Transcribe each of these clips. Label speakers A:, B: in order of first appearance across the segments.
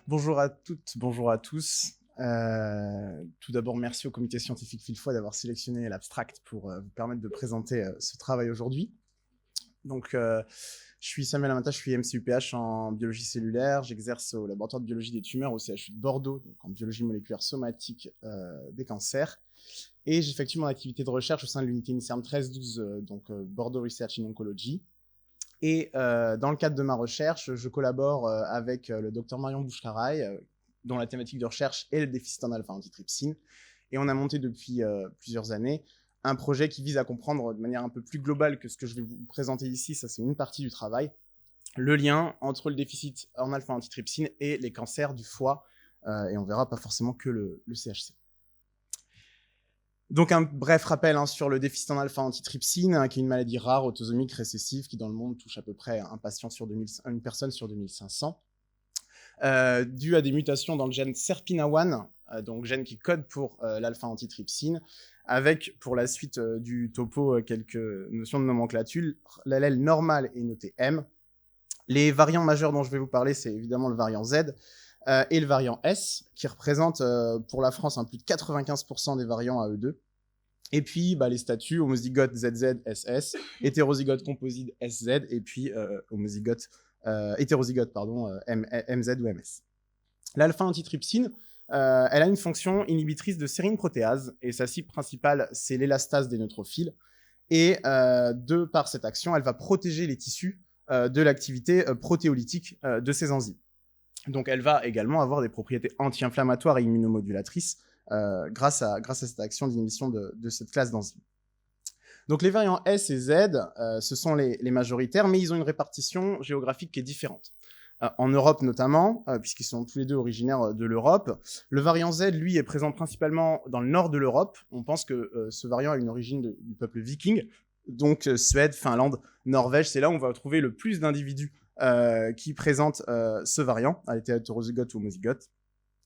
A: Bonjour à toutes, bonjour à tous. Tout d'abord, merci au comité scientifique Villefoy d'avoir sélectionné l'abstract pour vous permettre de présenter ce travail aujourd'hui. Donc, je suis Samuel Amata, je suis MCUPH en biologie cellulaire. J'exerce au laboratoire de biologie des tumeurs au CHU de Bordeaux, donc en biologie moléculaire somatique des cancers. Et j'effectue mon activité de recherche au sein de l'unité INSERM 1312, donc Bordeaux Research in Oncology. Et dans le cadre de ma recherche, je collabore avec le docteur Marion Bouchkaraï, dont la thématique de recherche est le déficit en alpha-antitrypsine. Et on a monté depuis plusieurs années un projet qui vise à comprendre de manière un peu plus globale que ce que je vais vous présenter ici, ça c'est une partie du travail, le lien entre le déficit en alpha-antitrypsine et les cancers du foie. Et on verra pas forcément que le CHC. Donc un bref rappel sur le déficit en alpha-antitrypsine, qui est une maladie rare, autosomique, récessive, qui dans le monde touche à peu près une personne sur 2500, due à des mutations dans le gène SERPINA1, donc gène qui code pour l'alpha-antitrypsine, avec pour la suite du topo quelques notions de nomenclature. L'allèle normal est noté M. Les variants majeurs dont je vais vous parler, c'est évidemment le variant Z, et le variant S, qui représente pour la France plus de 95% des variants AE2. Et puis les statuts homozygote ZZ, SS, hétérozygote composite SZ, et puis hétérozygote MZ ou MS. L'alpha-antitrypsine, elle a une fonction inhibitrice de sérine protéase, et sa cible principale, c'est l'élastase des neutrophiles. Et de par cette action, elle va protéger les tissus de l'activité protéolytique de ces enzymes. Donc elle va également avoir des propriétés anti-inflammatoires et immunomodulatrices grâce à cette action d'inhibition de cette classe d'enzymes. Donc les variants S et Z, ce sont les majoritaires, mais ils ont une répartition géographique qui est différente. En Europe notamment, puisqu'ils sont tous les deux originaires de l'Europe, le variant Z, lui, est présent principalement dans le nord de l'Europe. On pense que ce variant a une origine du peuple viking, donc Suède, Finlande, Norvège, c'est là où on va trouver le plus d'individus qui présentent ce variant, à l'état hétérozygote ou homozygote.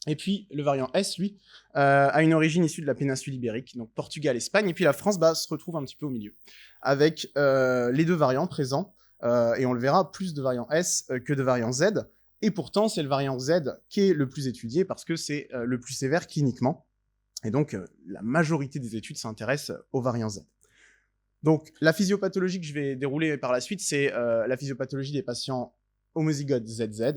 A: Et puis, le variant S, lui, a une origine issue de la péninsule ibérique, donc Portugal, Espagne, et puis la France se retrouve un petit peu au milieu, avec les deux variants présents, et on le verra, plus de variants S que de variants Z, et pourtant, c'est le variant Z qui est le plus étudié, parce que c'est le plus sévère cliniquement, et donc la majorité des études s'intéressent au variant Z. Donc, la physiopathologie que je vais dérouler par la suite, c'est la physiopathologie des patients homozygotes ZZ.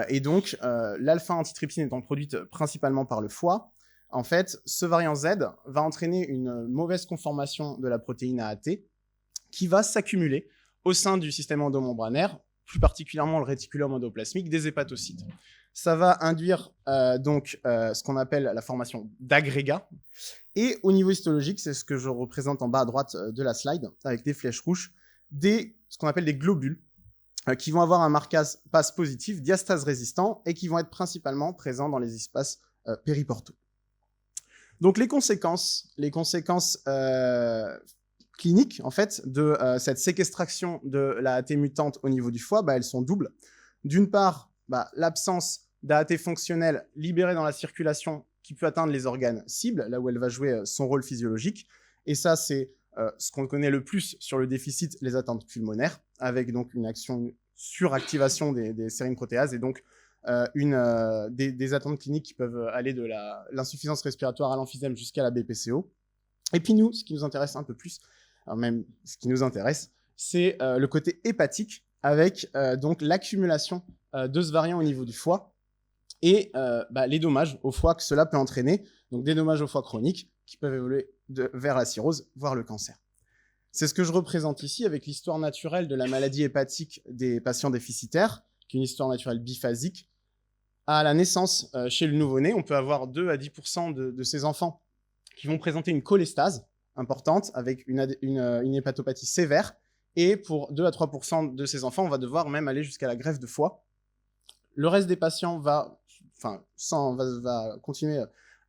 A: Et donc, l'alpha-antitrypsine étant produite principalement par le foie, en fait, ce variant Z va entraîner une mauvaise conformation de la protéine AAT qui va s'accumuler au sein du système endomembranaire, plus particulièrement le réticulum endoplasmique des hépatocytes. Ça va induire ce qu'on appelle la formation d'agrégats. Et au niveau histologique, c'est ce que je représente en bas à droite de la slide, avec des flèches rouges, ce qu'on appelle des globules, qui vont avoir un marquage passe positif, diastase résistant, et qui vont être principalement présents dans les espaces périportaux. Donc les conséquences cliniques, en fait, de cette séquestration de la AT mutante au niveau du foie, elles sont doubles. D'une part, l'absence d'AT fonctionnelle libérée dans la circulation qui peut atteindre les organes cibles, là où elle va jouer son rôle physiologique. Et ça, c'est ce qu'on connaît le plus sur le déficit, les atteintes pulmonaires, avec donc une suractivation des sérines protéases et donc des atteintes cliniques qui peuvent aller de l'insuffisance respiratoire à l'emphysème jusqu'à la BPCO. Et puis nous, ce qui nous intéresse un peu plus, même ce qui nous intéresse, c'est le côté hépatique, avec donc l'accumulation de ce variant au niveau du foie et les dommages au foie que cela peut entraîner, donc des dommages au foie chroniques qui peuvent évoluer vers la cirrhose, voire le cancer. C'est ce que je représente ici avec l'histoire naturelle de la maladie hépatique des patients déficitaires, qui est une histoire naturelle biphasique. À la naissance, chez le nouveau-né, on peut avoir 2 à 10% de ces enfants qui vont présenter une cholestase importante avec une hépatopathie sévère. Et pour 2 à 3% de ces enfants, on va devoir même aller jusqu'à la greffe de foie. Le reste des patients va continuer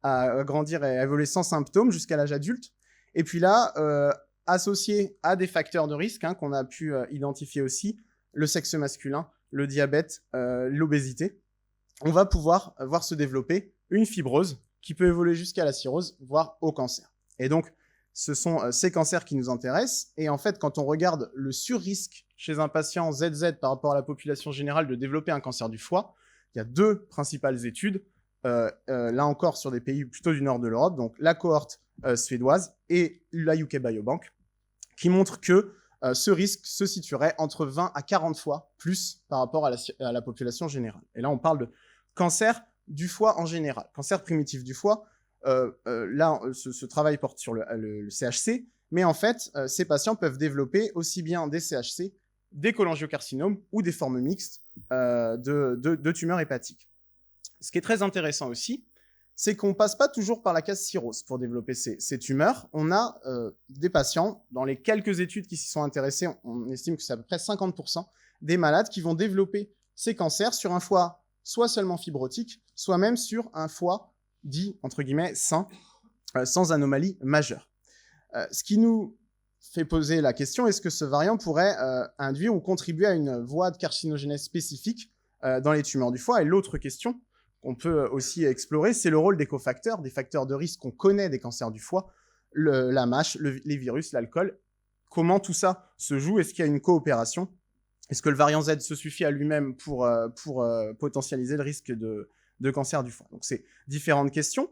A: à grandir et à évoluer sans symptômes jusqu'à l'âge adulte. Et puis là, associé à des facteurs de risque qu'on a pu identifier aussi, le sexe masculin, le diabète, l'obésité, on va pouvoir voir se développer une fibrose qui peut évoluer jusqu'à la cirrhose, voire au cancer. Et donc, ce sont ces cancers qui nous intéressent. Et en fait, quand on regarde le surrisque chez un patient ZZ par rapport à la population générale de développer un cancer du foie, il y a deux principales études, là encore sur des pays plutôt du nord de l'Europe, donc la cohorte suédoise et la UK Biobank, qui montrent que ce risque se situerait entre 20 à 40 fois plus par rapport à la population générale. Et là, on parle de cancer du foie en général, cancer primitif du foie. Là, ce travail porte sur le CHC, mais en fait, ces patients peuvent développer aussi bien des CHC, des cholangiocarcinomes ou des formes mixtes de tumeurs hépatiques. Ce qui est très intéressant aussi, c'est qu'on ne passe pas toujours par la case cirrhose pour développer ces tumeurs. On a des patients, dans les quelques études qui s'y sont intéressées, on estime que c'est à peu près 50% des malades qui vont développer ces cancers sur un foie soit seulement fibrotique, soit même sur un foie dit, entre guillemets, sain, sans anomalie majeure. Ce qui nous fait poser la question, est-ce que ce variant pourrait induire ou contribuer à une voie de carcinogénèse spécifique dans les tumeurs du foie? Et l'autre question qu'on peut aussi explorer, c'est le rôle des cofacteurs, des facteurs de risque qu'on connaît des cancers du foie, la mâche, les virus, l'alcool. Comment tout ça se joue? Est-ce qu'il y a une coopération? Est-ce que le variant Z se suffit à lui-même pour potentialiser le risque de cancer du foie? Donc, c'est différentes questions.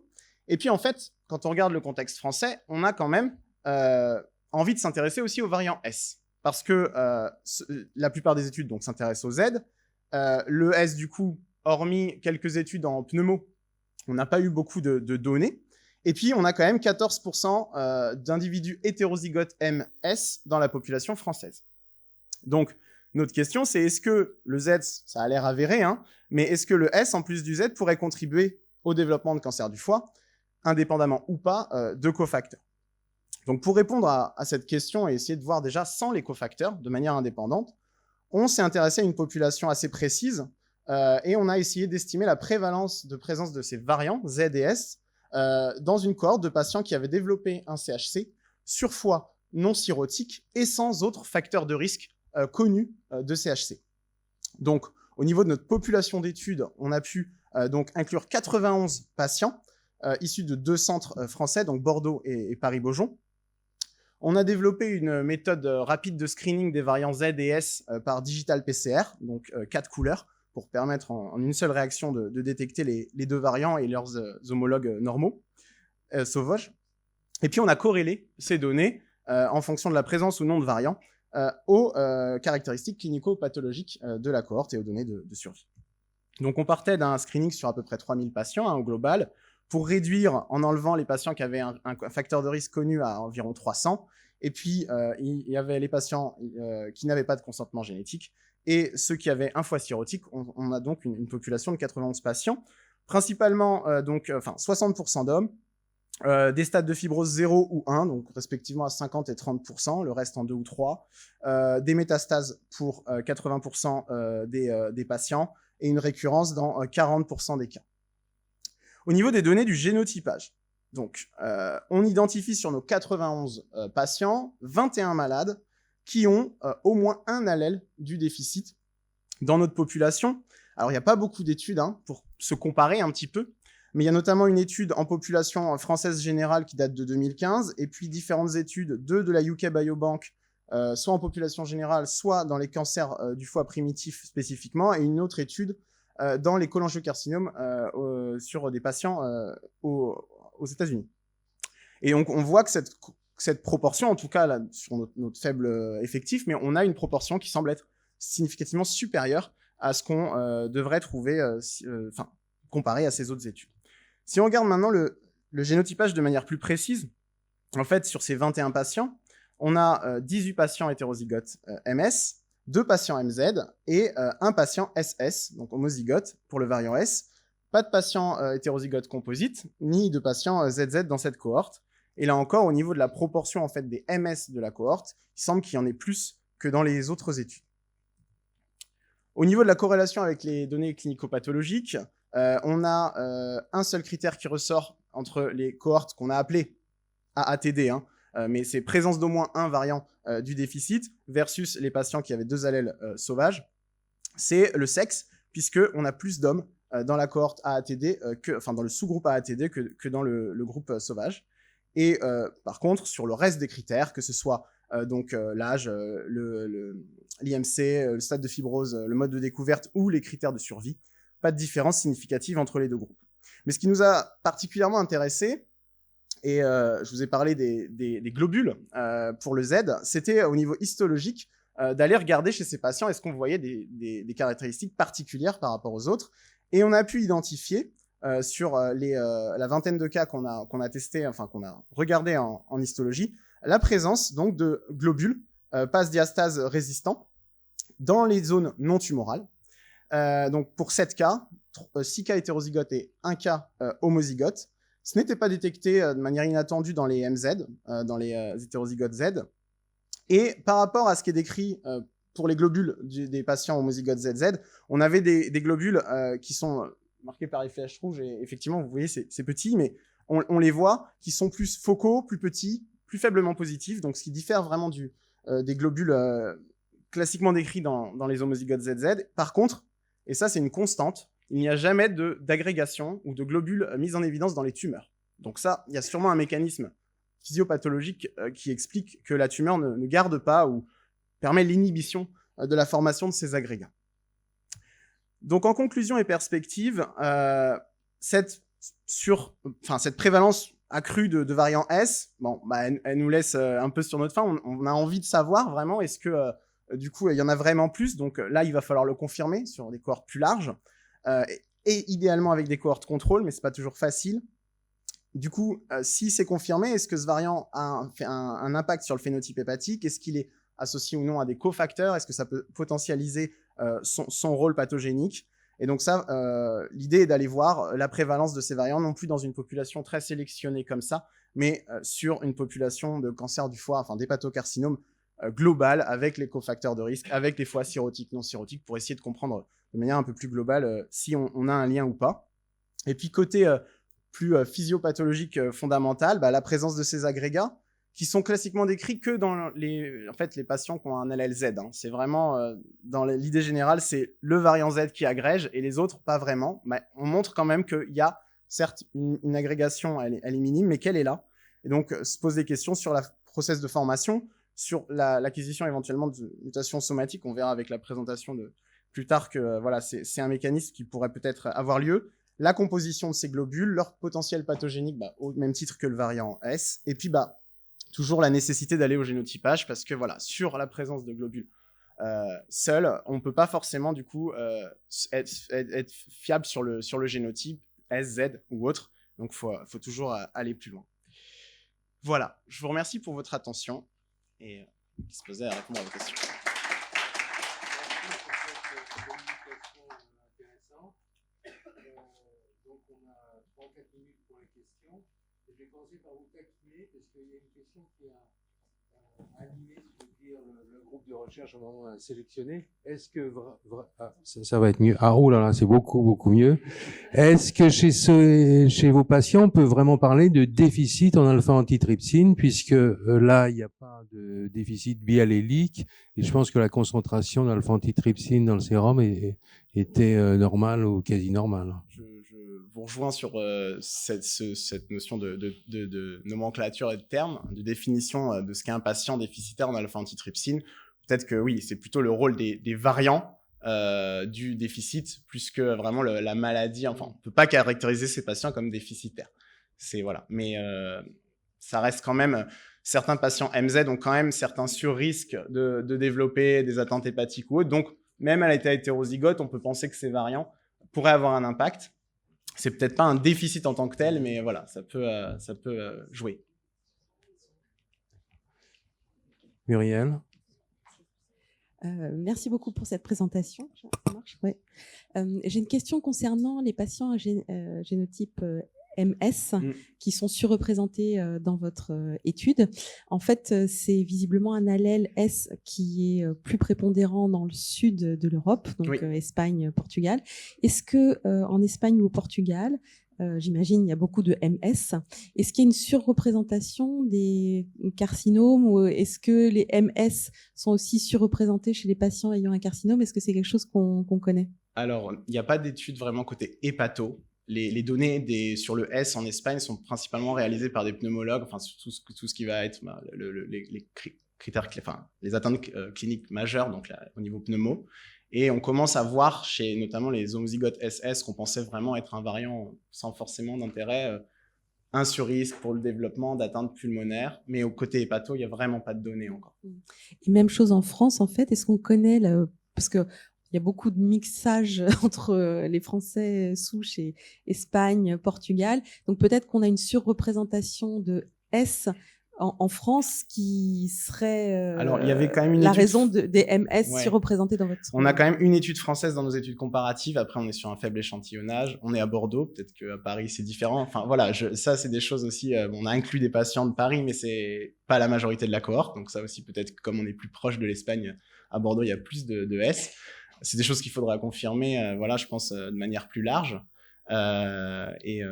A: Et puis, en fait, quand on regarde le contexte français, on a quand même envie de s'intéresser aussi au variant S. Parce que la plupart des études s'intéressent au Z. Le S, du coup, hormis quelques études en pneumo, on n'a pas eu beaucoup de données. Et puis, on a quand même 14% d'individus hétérozygotes MS dans la population française. Donc, notre question, c'est est-ce que le Z, ça a l'air avéré, hein, mais est-ce que le S, en plus du Z, pourrait contribuer au développement de cancer du foie, indépendamment ou pas de cofacteurs? Donc, pour répondre à cette question et essayer de voir déjà sans les cofacteurs, de manière indépendante, on s'est intéressé à une population assez précise et on a essayé d'estimer la prévalence de présence de ces variants Z et S dans une cohorte de patients qui avaient développé un CHC sur foie non cirrhotique et sans autres facteurs de risque connus de CHC. Donc, au niveau de notre population d'études, on a pu donc inclure 91 patients issus de deux centres français, donc Bordeaux et Paris-Beaujon. On a développé une méthode rapide de screening des variants Z et S par digital PCR, donc 4 couleurs, pour permettre en une seule réaction de détecter les deux variants et leurs homologues normaux, sauvages. Et puis, on a corrélé ces données en fonction de la présence ou non de variants aux caractéristiques clinico-pathologiques de la cohorte et aux données de survie. Donc, on partait d'un screening sur à peu près 3000 patients au global, pour réduire en enlevant les patients qui avaient un facteur de risque connu à environ 300. Et puis, il y avait les patients qui n'avaient pas de consentement génétique et ceux qui avaient un foie cirrhotique. On a donc une population de 91 patients, principalement 60% d'hommes, des stades de fibrose 0 ou 1, donc respectivement à 50 et 30%, le reste en 2 ou 3, des métastases pour 80% des patients et une récurrence dans 40% des cas. Au niveau des données du génotypage, donc, on identifie sur nos 91 patients 21 malades qui ont au moins un allèle du déficit dans notre population. Alors, il n'y a pas beaucoup d'études pour se comparer un petit peu, mais il y a notamment une étude en population française générale qui date de 2015, et puis différentes études, deux de la UK Biobank, soit en population générale, soit dans les cancers du foie primitif spécifiquement, et une autre étude dans les cholangiocarcinomes sur des patients aux États-Unis. Et donc, on voit que cette proportion, en tout cas là, sur notre faible effectif, mais on a une proportion qui semble être significativement supérieure à ce qu'on devrait trouver, comparé à ces autres études. Si on regarde maintenant le génotypage de manière plus précise, en fait, sur ces 21 patients, on a 18 patients hétérozygotes MS, 2 patients MZ et un patient SS, donc homozygote pour le variant S. Pas de patients hétérozygotes composites, ni de patients ZZ dans cette cohorte. Et là encore, au niveau de la proportion en fait, des MS de la cohorte, il semble qu'il y en ait plus que dans les autres études. Au niveau de la corrélation avec les données clinico-pathologiques, on a un seul critère qui ressort entre les cohortes qu'on a appelées AATD, mais c'est présence d'au moins un variant du déficit versus les patients qui avaient 2 allèles sauvages, c'est le sexe, puisqu'on a plus d'hommes dans la cohorte AATD, dans le sous-groupe AATD que dans le groupe sauvage. Et par contre, sur le reste des critères, que ce soit l'âge, l'IMC, le stade de fibrose, le mode de découverte ou les critères de survie, pas de différence significative entre les deux groupes. Mais ce qui nous a particulièrement intéressé, et je vous ai parlé des globules pour le Z, c'était au niveau histologique d'aller regarder chez ces patients est-ce qu'on voyait des caractéristiques particulières par rapport aux autres. Et on a pu identifier sur la vingtaine de cas qu'on a testé, enfin qu'on a regardé en histologie, la présence donc de globules passe-diastase résistants dans les zones non tumorales. Donc pour 7 cas, 6 cas hétérozygotes et 1 cas homozygote. Ce n'était pas détecté de manière inattendue dans les MZ, dans les hétérozygotes Z. Et par rapport à ce qui est décrit pour les globules des patients homozygotes ZZ, on avait des globules qui sont marqués par les flèches rouges. Et effectivement, vous voyez, c'est petit, mais on les voit qui sont plus focaux, plus petits, plus faiblement positifs. Donc ce qui diffère vraiment des globules classiquement décrits dans les homozygotes ZZ. Par contre, et ça c'est une constante, il n'y a jamais d'agrégation ou de globules mis en évidence dans les tumeurs. Donc ça, il y a sûrement un mécanisme physiopathologique qui explique que la tumeur ne garde pas ou permet l'inhibition de la formation de ces agrégats. Donc en conclusion et perspective, cette prévalence accrue de variant S, bon, bah, elle nous laisse un peu sur notre faim. On a envie de savoir vraiment, est-ce que du coup il y en a vraiment plus? Donc là, il va falloir le confirmer sur des cohortes plus larges. Et idéalement avec des cohortes contrôle, mais c'est pas toujours facile. Du coup, si c'est confirmé, est-ce que ce variant a un impact sur le phénotype hépatique? Est-ce qu'il est associé ou non à des cofacteurs? Est-ce que ça peut potentialiser son rôle pathogénique? Et donc ça, l'idée est d'aller voir la prévalence de ces variants, non plus dans une population très sélectionnée comme ça, mais sur une population de cancer du foie, enfin d'hépatocarcinome global, avec les cofacteurs de risque, avec les foies cirrhotiques, non cirrhotiques, pour essayer de comprendre de manière un peu plus globale si on a un lien ou pas. Et puis côté plus physiopathologique fondamental, bah, la présence de ces agrégats qui sont classiquement décrits que dans les patients qui ont un LLZ. Hein. C'est vraiment, dans l'idée générale, c'est le variant Z qui agrège et les autres, pas vraiment. Mais on montre quand même qu'il y a, certes, une agrégation, elle est minime, mais qu'elle est là. Et donc, se pose des questions sur la process de formation, sur l'acquisition éventuellement de mutations somatiques. On verra avec la présentation plus tard que voilà, c'est un mécanisme qui pourrait peut-être avoir lieu. La composition de ces globules, leur potentiel pathogénique, bah, au même titre que le variant S. Et puis, bah, toujours la nécessité d'aller au génotypage parce que voilà, sur la présence de globules seuls, on ne peut pas forcément du coup être fiable sur le génotype S, Z ou autre. Donc, faut toujours aller plus loin. Voilà, je vous remercie pour votre attention et disposé à répondre à vos questions.
B: Donc on a 3-4 minutes pour les questions. Et je vais commencer par vous taquiner parce qu'il y a une question qui a animé, si je veux dire, le groupe de recherche au moment où on a sélectionné. Est-ce que ça va être mieux? Ah oh là là, c'est beaucoup mieux. Est-ce que chez vos patients, on peut vraiment parler de déficit en alpha-antitrypsine, puisque là, il n'y a pas de déficit biallélique, et je pense que la concentration d'alpha-antitrypsine dans le sérum était normale ou quasi normale.
A: Je vous rejoins sur cette notion de nomenclature et de termes, de définition de ce qu'est un patient déficitaire en alpha-antitrypsine. Peut-être que oui, c'est plutôt le rôle des variants du déficit plus que vraiment la maladie. Enfin, on ne peut pas caractériser ces patients comme déficitaires. Voilà. Mais ça reste quand même... Certains patients MZ ont quand même certains surrisques de développer des atteintes hépatiques ou autres. Donc, même à l'état hétérozygote, on peut penser que ces variants pourraient avoir un impact. C'est peut-être pas un déficit en tant que tel, mais voilà, ça peut jouer.
C: Muriel.
D: Merci beaucoup pour cette présentation. Ça marche, ouais. J'ai une question concernant les patients génotype MS qui sont surreprésentés dans votre étude. En fait, c'est visiblement un allèle S qui est plus prépondérant dans le sud de l'Europe, donc oui. Espagne, Portugal. Est-ce que en Espagne ou au Portugal, j'imagine il y a beaucoup de MS, est-ce qu'il y a une surreprésentation des carcinomes ou est-ce que les MS sont aussi surreprésentés chez les patients ayant un carcinome? Est-ce que c'est quelque chose qu'on connaît? Alors, il n'y a pas d'études vraiment côté hépato. Les données sur le S en Espagne sont principalement réalisées par des pneumologues, enfin tout ce qui va être les critères, enfin les atteintes cliniques majeures, donc là, au niveau pneumo.
A: Et on commence à voir chez notamment les homozygotes SS qu'on pensait vraiment être un variant sans forcément d'intérêt, un surrisque pour le développement d'atteinte pulmonaire, mais au côté hépato, il n'y a vraiment pas de données encore.
D: Et même chose en France, en fait, est-ce qu'on connaît, parce qu'il y a beaucoup de mixage entre les Français souches et Espagne, Portugal, donc peut-être qu'on a une surreprésentation de S en France qui serait
A: Alors, il y avait quand même une
D: la
A: étude...
D: raison des MS
A: Ouais.
D: surreprésentés dans votre...
A: On a quand même une étude française dans nos études comparatives. Après, on est sur un faible échantillonnage. On est à Bordeaux. Peut-être qu'à Paris, c'est différent. Enfin, voilà, ça, c'est des choses aussi. On a inclus des patients de Paris, mais c'est pas la majorité de la cohorte. Donc, ça aussi, peut-être que comme on est plus proche de l'Espagne, à Bordeaux, il y a plus de S. C'est des choses qu'il faudra confirmer, voilà, je pense, de manière plus large. Et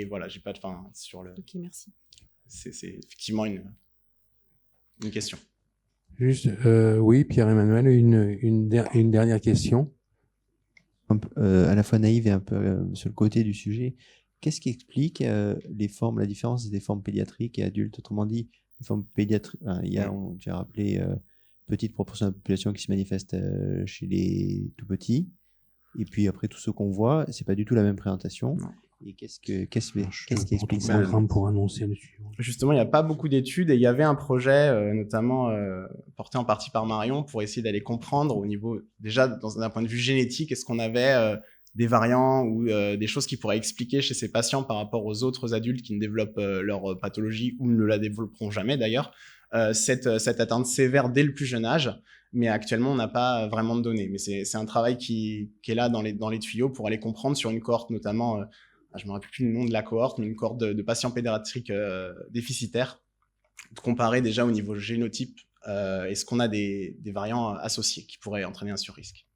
A: voilà, j'ai pas de fin sur le...
D: Ok, merci.
A: C'est effectivement une question.
C: Juste, oui, Pierre-Emmanuel, une dernière question.
E: À la fois naïve et un peu sur le côté du sujet. Qu'est-ce qui explique la différence des formes pédiatriques et adultes? Autrement dit, les formes pédiatriques, tu as rappelé petite proportion de la population qui se manifeste chez les tout petits. Et puis après, tous ceux qu'on voit, c'est pas du tout la même présentation.
A: Non.
E: Et qu'est-ce qui explique ça?
C: Programme pour annoncer le suivant.
A: Justement, il n'y a pas beaucoup d'études et il y avait un projet, notamment porté en partie par Marion, pour essayer d'aller comprendre au niveau, déjà d'un point de vue génétique, est-ce qu'on avait des variants ou des choses qui pourraient expliquer chez ces patients par rapport aux autres adultes qui ne développent leur pathologie ou ne la développeront jamais d'ailleurs, cette atteinte sévère dès le plus jeune âge. Mais actuellement, on n'a pas vraiment de données. Mais c'est un travail qui est là dans les tuyaux pour aller comprendre sur une cohorte notamment... je ne me rappelle plus le nom de la cohorte, mais une cohorte de patients pédiatriques déficitaires, de comparer déjà au niveau génotype, est-ce qu'on a des variants associés qui pourraient entraîner un surrisque.